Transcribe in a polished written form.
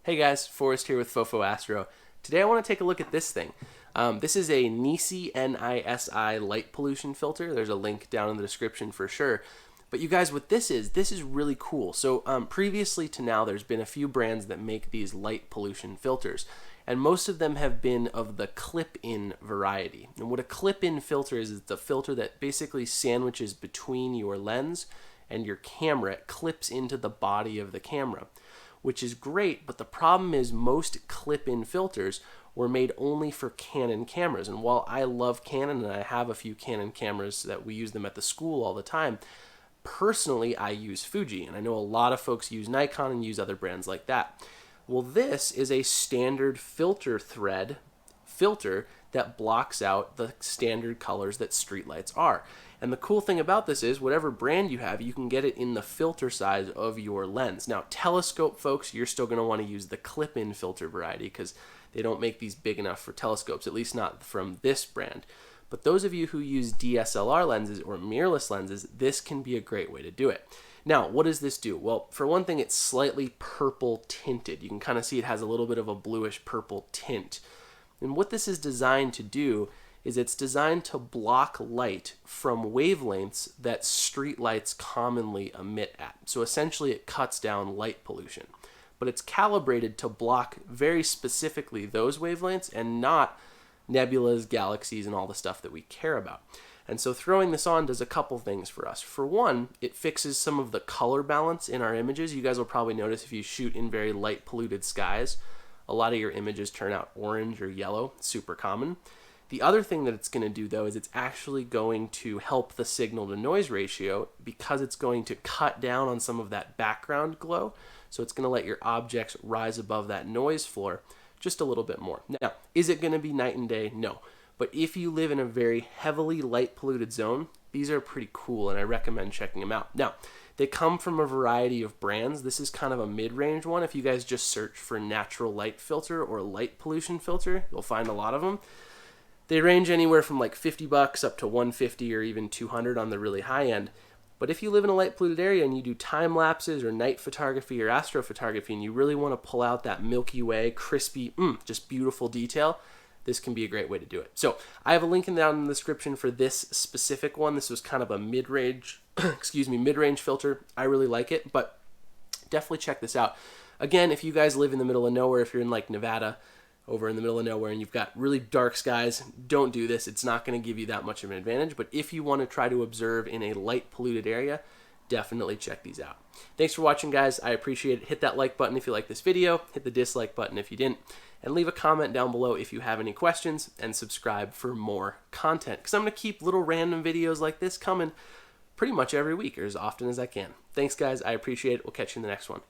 Hey guys, Forrest here with Fofo Astro. Today I want to take a look at this thing. This is a NISI, N-I-S-I light pollution filter. There's a link down in the description for sure. But you guys, what this is really cool. So previously to now, there's been a few brands that make these light pollution filters. And most of them have been of the clip-in variety. And what a clip-in filter is, it's a filter that basically sandwiches between your lens and your camera. It clips into the body of the camera, which is great, but the problem is most clip-in filters were made only for Canon cameras. And while I love Canon and I have a few Canon cameras that we use them at the school all the time, personally I use Fuji, and I know a lot of folks use Nikon and use other brands like that. Well, this is a standard filter thread filter that blocks out the standard colors that streetlights are. And the cool thing about this is whatever brand you have, you can get it in the filter size of your lens. Now, telescope folks, you're still going to want to use the clip-in filter variety because they don't make these big enough for telescopes, at least not from this brand. But those of you who use DSLR lenses or mirrorless lenses, this can be a great way to do it. Now, what does this do? Well, for one thing, it's slightly purple tinted. You can kind of see it has a little bit of a bluish purple tint. And what this is designed to do is it's designed to block light from wavelengths that streetlights commonly emit at. So essentially it cuts down light pollution. But it's calibrated to block very specifically those wavelengths and not nebulas, galaxies, and all the stuff that we care about. And so throwing this on does a couple things for us. For one, it fixes some of the color balance in our images. You guys will probably notice if you shoot in very light polluted skies, a lot of your images turn out orange or yellow, super common. The other thing that it's going to do, though, is it's actually going to help the signal to noise ratio because it's going to cut down on some of that background glow. So it's going to let your objects rise above that noise floor just a little bit more. Now, is it going to be night and day? No. But if you live in a very heavily light polluted zone, these are pretty cool and I recommend checking them out. Now, they come from a variety of brands. This is kind of a mid-range one. If you guys just search for natural light filter or light pollution filter, you'll find a lot of them. They range anywhere from like $50 up to $150 or even $200 on the really high end. But if you live in a light polluted area and you do time lapses or night photography or astrophotography and you really want to pull out that Milky Way, crispy, just beautiful detail, this can be a great way to do it. So I have a link down in the description for this specific one. This was kind of a mid-range, mid-range filter. I really like it, but definitely check this out. Again, if you guys live in the middle of nowhere, if you're in like Nevada, over in the middle of nowhere and you've got really dark skies, don't do this. It's not going to give you that much of an advantage. But if you want to try to observe in a light polluted area, definitely check these out. Thanks for watching, guys. I appreciate it. Hit that like button if you like this video. Hit the dislike button if you didn't. And leave a comment down below if you have any questions. And subscribe for more content. Because I'm going to keep little random videos like this coming pretty much every week or as often as I can. Thanks, guys. I appreciate it. We'll catch you in the next one.